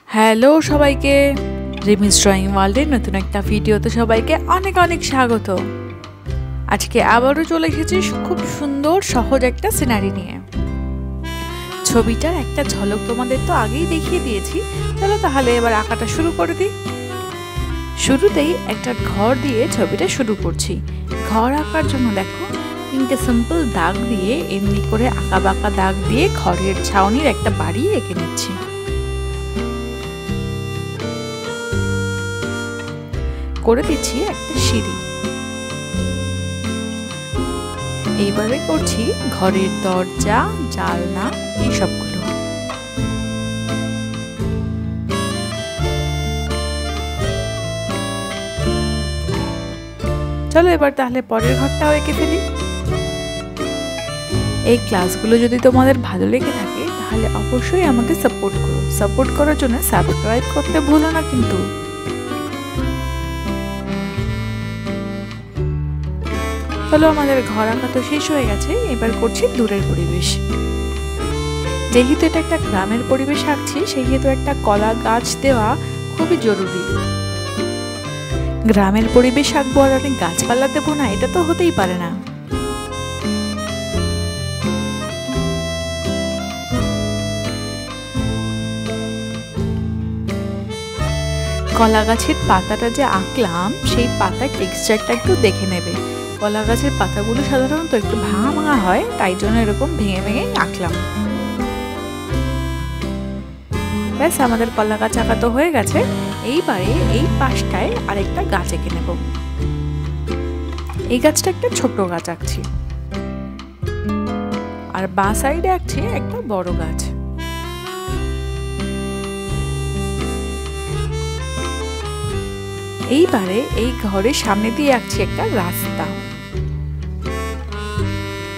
Hello সবাইকে, রিমিস drawing ওয়ার্ল্ডের নতুন একটা ভিডিওতে সবাইকে অনেক অনেক স্বাগত। আজকে আবারও চলে এসেছি খুব সুন্দর সহজ একটা সিনারি নিয়ে। ছবিটার একটা ঝলক তোমাদের তো আগেই দেখিয়ে দিয়েছি, চলো তাহলে এবার আঁকাটা শুরু করে দিই। শুরুতেই একটা ঘর দিয়ে ছবিটা শুরু করছি। ঘর আঁকার জন্য দেখো তিনটে সিম্পল দাগ দিয়ে এমনি করে আঁকা বাঁকা দাগ দিয়ে ঘরের ছাউনির একটা বাড়ি এঁকে নিচ্ছি। করে দিচ্ছি একটা সিঁড়ি। এইবারে করছি ঘরের দরজা, জানলা, এই সবগুলো। চলো এবার তাহলে পরের ঘরটাও এঁকে ফেলি। এই ক্লাসগুলো যদি তোমাদের ভালো লেগে থাকে তাহলে অবশ্যই আমাকে সাপোর্ট করো। সাপোর্ট করার জন্য সাবস্ক্রাইব করতে ভুলো না কিন্তু। চলো আমাদের ঘর আঁকা তো শেষ হয়ে গেছে, এবার করছি দূরের পরিবেশ। যেহেতু এটা একটা গ্রামের পরিবেশ আঁকছি, সেহেতু একটা কলা গাছ দেওয়া খুবই জরুরি। গ্রামের পরিবেশ আঁকবো আর অনেক গাছপালা দেবো না, এটা তো হতেই পারে না। কলা গাছের পাতাটা যে আঁকলাম, সেই পাতার টেক্সচারটা একটু দেখে নেবে। কলা গাছের পাতাগুলো সাধারণত একটু ভাঙা ভাঙা হয়, তাই জন্য এরকম ভেঙে ভেঙে আঁকলাম। ব্যাস, আমাদের কলা গাছ আঁকা তো হয়ে গেছে। এইবারে এই পাশটায় আরেকটা গাছ এঁকে নেব। এই গাছটা একটা ছোট গাছ আঁকছি, আর বাঁ সাইডে আঁকছি একটা বড় গাছ। এইবারে এই ঘরের সামনে দিয়ে আঁকছি একটা রাস্তা,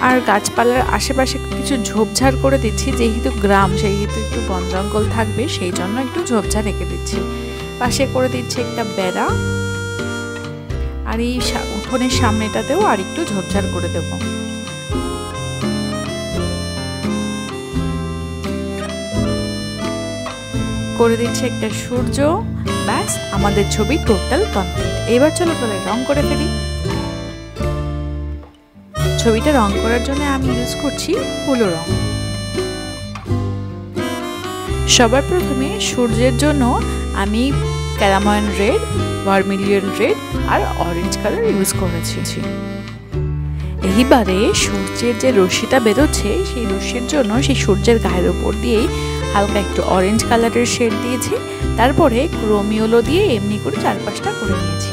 আর গাছপালার আশেপাশে কিছু ঝোপঝাড় করে দিচ্ছি। যেহেতু গ্রাম, সেহেতু একটু বন জঙ্গল থাকবে, সেই জন্য একটু ঝোপঝাড় রেখে দিচ্ছি। পাশে করে দিচ্ছি একটা বেড়া, আর এই উঠোনের সামনেটাতেও আর একটু ঝোপঝাড় করে দেব। করে দিচ্ছি একটা সূর্য। ব্যাস, আমাদের ছবি টোটাল কমপ্লিট। এবার চলো তাহলে রং করে ফেলি। ছবিটা রং করার জন্য আমি ইউজ করছি হলুদ রং। সবার প্রথমে সূর্যের জন্য আমি ক্যারামাইন রেড, ভার্মিলিয়ন রেড আর অরেঞ্জ কালার ইউজ করেছি। এইবারে সূর্যের যে রশ্মিটা বেরোচ্ছে, সেই রশ্মির জন্য সেই সূর্যের গায়ের উপর দিয়েই হালকা একটু অরেঞ্জ কালারের শেড দিয়েছি। তারপরে ক্রোমিওলো দিয়ে এমনি করে চারপাশটা করে নিয়েছি।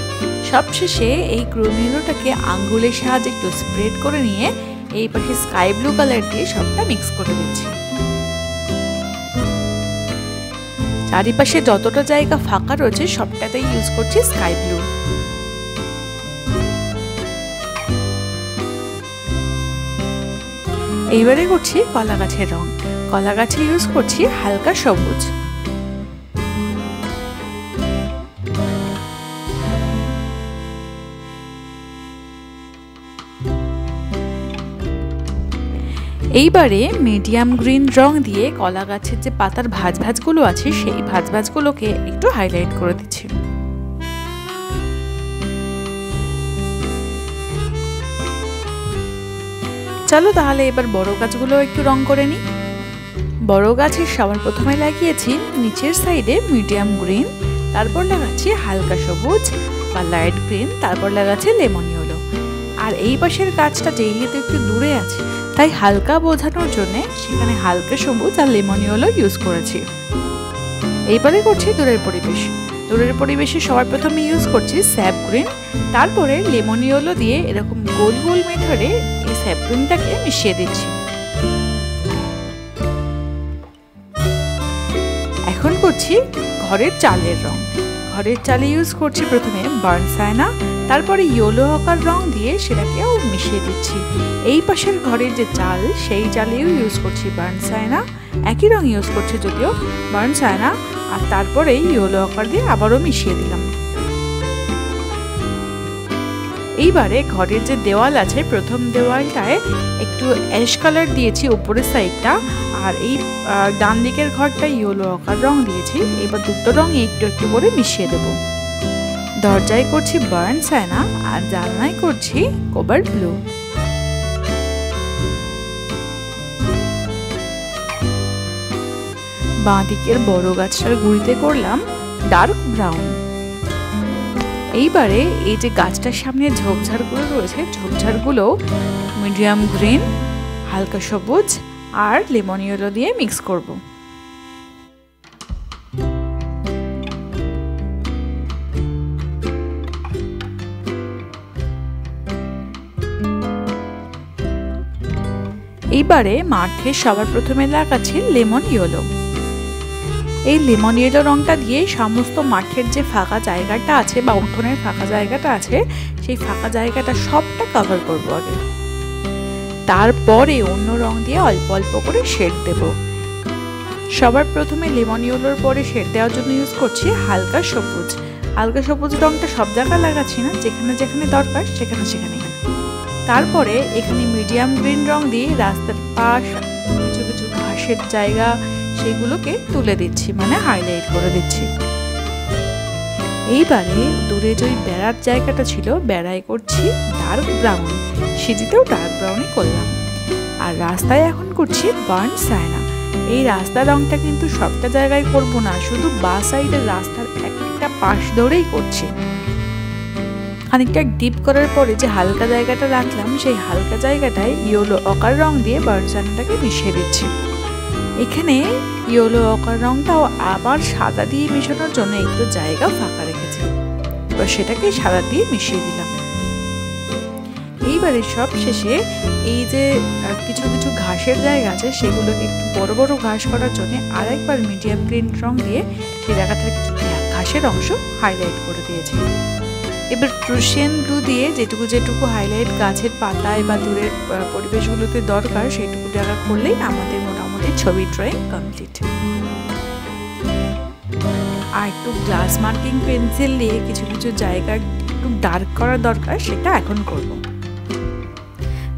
সবশেষে এই ক্রোমিওলোটাকে আঙ্গুলের সাহায্যে একটু স্প্রেড করে নিয়ে এই পাশে স্কাই ব্লু কালার দিয়ে সবটা মিক্স করে দিচ্ছি। চারিপাশে যতটা জায়গা ফাঁকা রয়েছে সবটাতেই ইউজ করছি স্কাই ব্লু। এইবারে করছি কলা গাছের রং। কলা গাছে ইউজ করছি হালকা সবুজ। এইবারে মিডিয়াম গ্রিন রং দিয়ে কলা গাছের যে পাতার ভাঁজ ভাঁজগুলো আছে, সেই ভাঁজ ভাঁজগুলোকে একটু হাইলাইট করে দিচ্ছি। চলো তাহলে এবার বড় গাছগুলো একটু রং করে নিই। বড় গাছের সবার প্রথমে লাগিয়েছি নিচের সাইডে মিডিয়াম গ্রিন, তারপর লাগাচ্ছি হালকা সবুজ বা লাইট গ্রিন, তারপর লাগাচ্ছি লেমন ইয়েলো। আর এই পাশের গাছটা যেহেতু একটু দূরে আছে, তাই হালকা বোঝানোর জন্য সেখানে হালকা সবুজ আর লেমন ইয়েলো ইউজ করেছি। এইবারে করছি দূরের পরিবেশ। দূরের পরিবেশে সবার প্রথমে ইউজ করছি স্যাপ গ্রিন, তারপরে লেমন ইয়েলো দিয়ে এরকম গোল গোল মেথডে এই স্যাপ গ্রিনটাকে মিশিয়ে দিচ্ছি। এখন করছি ঘরের চালের রং। ঘরের চালে ইউজ করছি প্রথমে বার্ন সাইনা, তারপরে ইয়েলো আকার রং দিয়ে সেটাকেও মিশিয়ে দিচ্ছি। এই পাশের ঘরের যে চাল, সেই চালেও ইউজ করছি বার্ন সাইনা। একই রং ইউজ করছি যদিও, বার্ন সাইনা, আর তারপরে ইয়েলো আকার দিয়ে আবারও মিশিয়ে দিলাম। এইবারে ঘরের যে দেওয়াল আছে, প্রথম দেওয়ালটায় একটু অ্যাশ কালার দিয়েছি উপরের সাইডটা, আর এই ডান দিকের ঘরটা ইয়েলো অকার রং দিয়েছি। এবার দুটো রং একটু একটু করে মিশিয়ে দেব। দরজায় করছি বার্ন সাইনা, আর জানলায় করছি কোবাল্ট ব্লু। বাঁ দিকের বড় গাছটার গুঁড়িতে করলাম ডার্ক ব্রাউন। এইবারে এই যে গাছটার সামনে ঝোপঝাড়গুলো রয়েছে, ঝোপঝাড়গুলো মিডিয়াম গ্রিন, হালকা সবুজ আর লেমন ইয়েলো দিয়ে মিক্স করব। এইবারে মাঠে সবার প্রথমে লাগাচ্ছি লেমন ইয়েলো। এই লেমন ইয়েলো রংটা দিয়ে সমস্ত মাঠের যে ফাঁকা জায়গাটা আছে বা উঠোনের ফাঁকা জায়গাটা আছে, সেই ফাঁকা জায়গাটা সবটা কভার করব আগে। তারপরে অন্য রং দিয়ে অল্প অল্প করে শেড দেব। সবার প্রথমে লেমন ইয়েলোর পরে শেড দেওয়ার জন্য ইউজ করছি হালকা সবুজ। হালকা সবুজ রংটা সব জায়গায় লাগাচ্ছি না, যেখানে যেখানে দরকার সেখানে সেখানে। তারপরে এখানে মিডিয়াম গ্রিন রং দিয়ে রাস্তার পাশ, কিছু কিছু ঘাসের জায়গা, সেগুলোকে তুলে দিচ্ছি, মানে হাইলাইট করে দিচ্ছি। এইবারে দূরে যে বেড়ার জায়গাটা ছিল, বেড়ায় করছি ডার্ক ব্রাউন, সিজিতেও ডার্ক ব্রাউনই করলাম। আর রাস্তায় এখন করছি বার্ন সাইনা। এই রাস্তার রংটা কিন্তু সবটা জায়গায় করব না, শুধু বা সাইডের রাস্তার একটা পাশ ধরেই করছি। খানিকটা ডিপ করার পরে যে হালকা জায়গাটা রাখলাম, সেই হালকা জায়গাটায় ইয়েলো অকার রং দিয়ে বার্ন সাইনাটাকে মিশিয়ে দিচ্ছি। এখানে ইয়েলো অকার রংটাও আবার সাদা দিয়ে মেশানোর জন্য একটু জায়গা ফাঁকা রেখেছি, এবার সেটাকে সাদা দিয়ে মিশিয়ে দিলাম। এইবারে সব শেষে এই যে কিছু কিছু ঘাসের জায়গা আছে, সেগুলোকে একটু বড় বড় ঘাস করার জন্য আরেকবার মিডিয়াম গ্রিন রং দিয়ে সেই জায়গাটার কিছু ঘাসের অংশ হাইলাইট করে দিয়েছি। এবার প্রুশিয়ান ব্লু দিয়ে যেটুকু যেটুকু হাইলাইট গাছের পাতায় বা দূরের পরিবেশগুলোতে দরকার, সেইটুকু জায়গা করলেই আমাদের মোটামুটি ছবি ড্রয়িং কমপ্লিট। আর একটু গ্লাস মার্কিং পেন্সিল দিয়ে কিছু কিছু জায়গা একটু ডার্ক করা দরকার, সেটা এখন করব।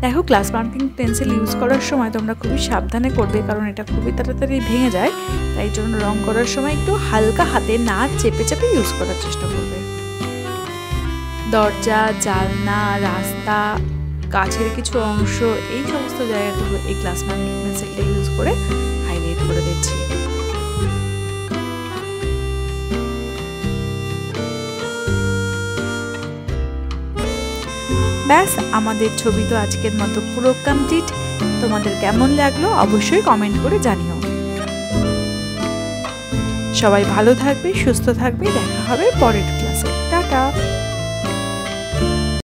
দেখো, গ্লাস মার্কিং পেন্সিল ইউজ করার সময় তোমরা খুবই সাবধানে করবে, কারণ এটা খুবই তাড়াতাড়ি ভেঙে যায়। তাই জন্য রং করার সময় একটু হালকা হাতে, না চেপে চেপে ইউজ করার চেষ্টা করবে। দরজা, জানলা, রাস্তা, গাছের কিছু অংশ, এই সমস্ত জায়গাগুলো এই গ্লাস মার্কিং পেন্সিলটা ইউজ করে হাইলাইট করে দিচ্ছি। ব্যাস, আমাদের ছবি তো আজকের মতো পুরো কমপ্লিট। তোমাদের কেমন লাগলো অবশ্যই কমেন্ট করে জানিও। সবাই ভালো থাকবে, সুস্থ থাকবে, দেখা হবে পরের ক্লাসে। টাটা।